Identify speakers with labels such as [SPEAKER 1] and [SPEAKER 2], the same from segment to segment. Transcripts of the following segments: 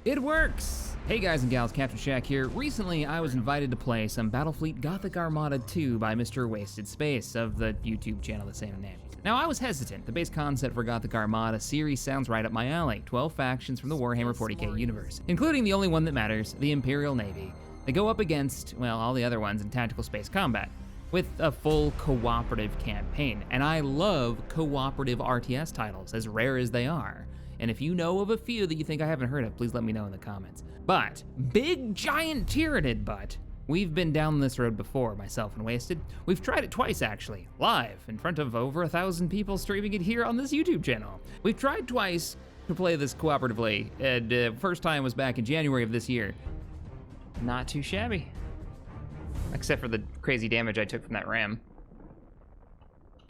[SPEAKER 1] It works! Hey guys and gals, Captain Shack here. Recently, I was invited to play some Battlefleet Gothic Armada 2 by Mr. Wasted Space of the YouTube channel the same name. Now, I was hesitant. The base concept for Gothic Armada series sounds right up my alley. 12 factions from the Warhammer 40k universe, including the only one that matters, the Imperial Navy. They go up against, well, all the other ones in tactical space combat, with a full cooperative campaign. And I love cooperative RTS titles, as rare as they are. And if you know of a few that you think I haven't heard of, please let me know in the comments. But, big giant Tyranid butt. We've been down this road before, myself and Wasted. We've tried it twice actually, live, in front of over 1,000 people streaming it here on this YouTube channel. We've tried twice to play this cooperatively, and first time was back in January of this year. Not too shabby. Except for the crazy damage I took from that ram.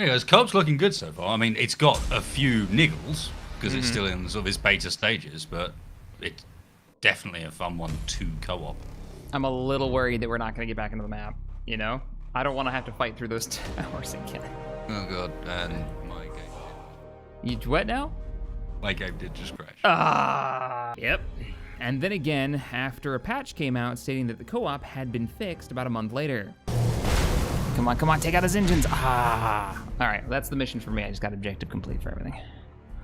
[SPEAKER 2] Anyways, co-op's looking good so far. I mean, it's got a few niggles, because it's still in sort of its beta stages, but it's definitely a fun one to co-op.
[SPEAKER 1] I'm a little worried that we're not going to get back into the map, you know? I don't want to have to fight through those towers again.
[SPEAKER 2] Oh god, and my game did.
[SPEAKER 1] You what now?
[SPEAKER 2] My game did just crash.
[SPEAKER 1] Yep. And then again, after a patch came out stating that the co-op had been fixed about a month later. Come on, take out his engines. All right, that's the mission for me. I just got objective complete for everything.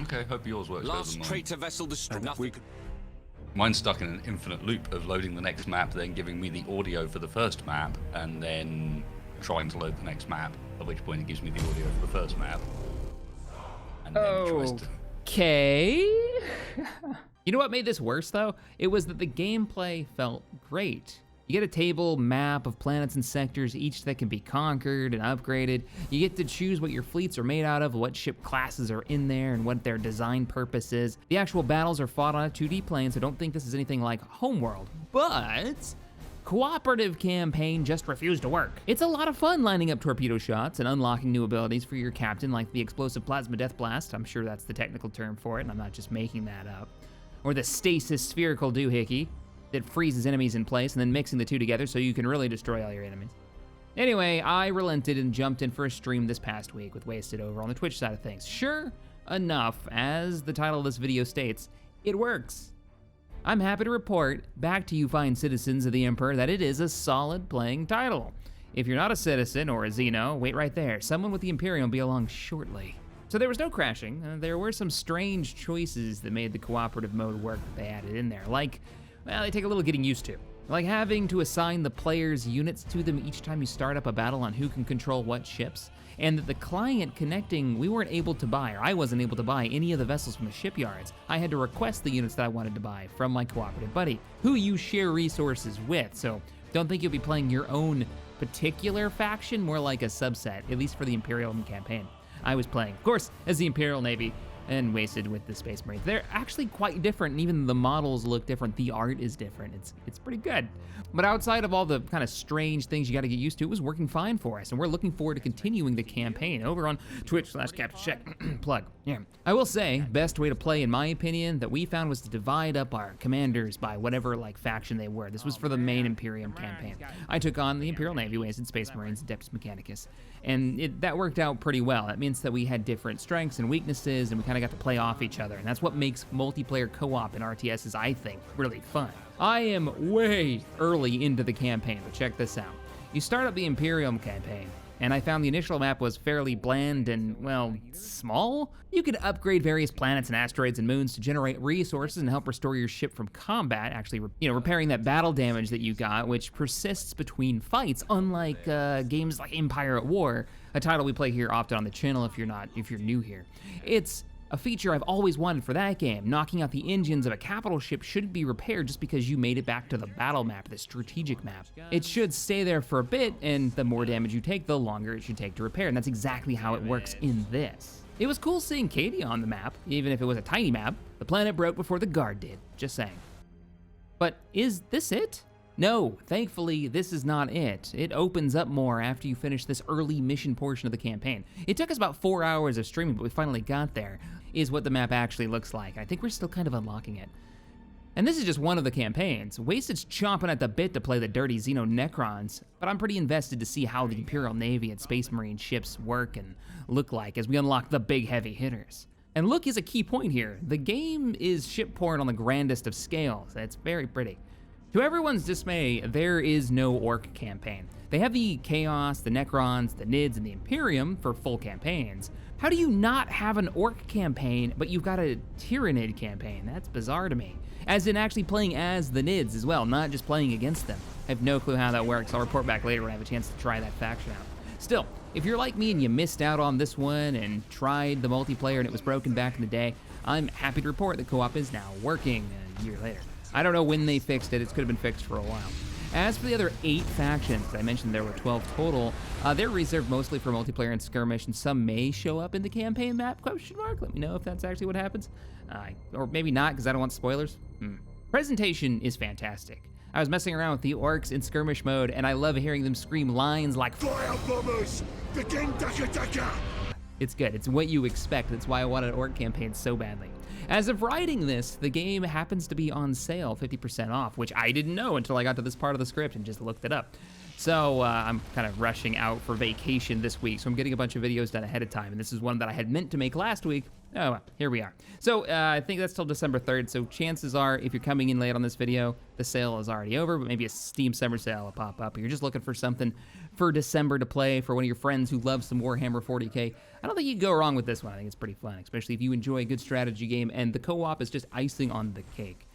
[SPEAKER 2] Okay, hope yours works better than
[SPEAKER 3] Last
[SPEAKER 2] mine.
[SPEAKER 3] traitor vessel destroyed.
[SPEAKER 2] Mine's stuck in an infinite loop of loading the next map, then giving me the audio for the first map, and then trying to load the next map, at which point it gives me the audio for the first map. And then it tries to...
[SPEAKER 1] Okay. You know what made this worse though? It was that the gameplay felt great. You get a table map of planets and sectors, each that can be conquered and upgraded. You get to choose what your fleets are made out of, what ship classes are in there, and what their design purpose is. The actual battles are fought on a 2D plane, so don't think this is anything like Homeworld. But cooperative campaign just refused to work. It's a lot of fun lining up torpedo shots and unlocking new abilities for your captain, like the explosive plasma death blast. I'm sure that's the technical term for it, and I'm not just making that up. Or the stasis spherical doohickey that freezes enemies in place and then mixing the two together so you can really destroy all your enemies. Anyway, I relented and jumped in for a stream this past week with Wasted over on the Twitch side of things. Sure enough, as the title of this video states, it works. I'm happy to report back to you fine citizens of the Emperor that it is a solid playing title. If you're not a citizen or a Xeno, wait right there. Someone with the Imperial will be along shortly. So there was no crashing. There were some strange choices that made the cooperative mode work that they added in there. Like, well, they take a little getting used to. Like having to assign the players' units to them each time you start up a battle on who can control what ships. And that the client connecting, we weren't able to buy, or I wasn't able to buy any of the vessels from the shipyards. I had to request the units that I wanted to buy from my cooperative buddy, who you share resources with. So don't think you'll be playing your own particular faction, more like a subset, at least for the Imperial campaign. I was playing, of course, as the Imperial Navy, and Wasted with the Space Marines. They're actually quite different, and even the models look different. The art is different. It's pretty good. But outside of all the kind of strange things you got to get used to, it was working fine for us, and we're looking forward to continuing the campaign over on Twitch/CaptainShack. Plug. Yeah. I will say, best way to play, in my opinion, that we found was to divide up our commanders by whatever like faction they were. This was for the main Imperium campaign. I took on the Imperial Navy, Wasted Space Marines, Adeptus Mechanicus, and that worked out pretty well. That means that we had different strengths and weaknesses, and we kind of got to play off each other, and that's what makes multiplayer co-op in RTSs, I think, really fun. I am way early into the campaign, but check this out. You start up the Imperium campaign, and I found the initial map was fairly bland and, well, small. You could upgrade various planets and asteroids and moons to generate resources and help restore your ship from combat, actually, repairing that battle damage that you got, which persists between fights, unlike games like Empire at War, a title we play here often on the channel if you're new here. It's a feature I've always wanted for that game. Knocking out the engines of a capital ship shouldn't be repaired just because you made it back to the battle map, the strategic map. It should stay there for a bit, and the more damage you take, the longer it should take to repair, and that's exactly how it works in this. It was cool seeing Katie on the map, even if it was a tiny map. The planet broke before the guard did, just saying. But is this it? No, thankfully, this is not it. It opens up more after you finish this early mission portion of the campaign. It took us about 4 hours of streaming, but we finally got there, is what the map actually looks like. I think we're still kind of unlocking it. And this is just one of the campaigns. Wasted's chomping at the bit to play the dirty Xeno Necrons, but I'm pretty invested to see how the Imperial Navy and Space Marine ships work and look like as we unlock the big heavy hitters. And look is a key point here. The game is shipborn on the grandest of scales. It's very pretty. To everyone's dismay, there is no Orc campaign. They have the Chaos, the Necrons, the Nids, and the Imperium for full campaigns. How do you not have an Orc campaign, but you've got a Tyrannid campaign? That's bizarre to me. As in actually playing as the Nids as well, not just playing against them. I have no clue how that works. I'll report back later when I have a chance to try that faction out. Still, if you're like me and you missed out on this one and tried the multiplayer and it was broken back in the day, I'm happy to report that co-op is now working a year later. I don't know when they fixed it. It could have been fixed for a while. As for the other 8 factions, I mentioned there were 12 total, they're reserved mostly for multiplayer and skirmish, and some may show up in the campaign map, ? Let me know if that's actually what happens. Or maybe not, because I don't want spoilers. Presentation is fantastic. I was messing around with the orcs in skirmish mode, and I love hearing them scream lines like, "Fire bombers! Begin Daka!" It's good. It's what you expect. That's why I wanted an orc campaign so badly. As of writing this, the game happens to be on sale, 50% off, which I didn't know until I got to this part of the script and just looked it up. So I'm kind of rushing out for vacation this week, so I'm getting a bunch of videos done ahead of time, and this is one that I had meant to make last week. Oh, well, here we are. So I think that's till December 3rd, so chances are, if you're coming in late on this video, the sale is already over, but maybe a Steam Summer Sale will pop up. Or you're just looking for something for December to play for one of your friends who loves some Warhammer 40K. I don't think you can go wrong with this one. I think it's pretty fun, especially if you enjoy a good strategy game, and the co-op is just icing on the cake.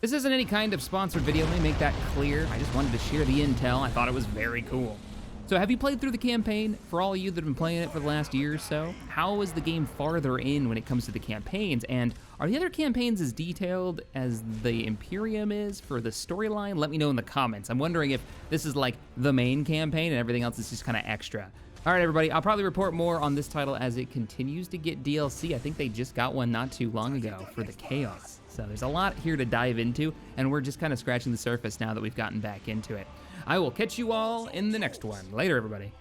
[SPEAKER 1] This isn't any kind of sponsored video, let me make that clear. I just wanted to share the intel. I thought it was very cool. So have you played through the campaign? For all of you that have been playing it for the last year or so, how is the game farther in when it comes to the campaigns? And are the other campaigns as detailed as the Imperium is for the storyline? Let me know in the comments. I'm wondering if this is like the main campaign and everything else is just kind of extra. All right, everybody, I'll probably report more on this title as it continues to get DLC. I think they just got one not too long ago for the Chaos. So there's a lot here to dive into, and we're just kind of scratching the surface now that we've gotten back into it. I will catch you all in the next one. Later, everybody.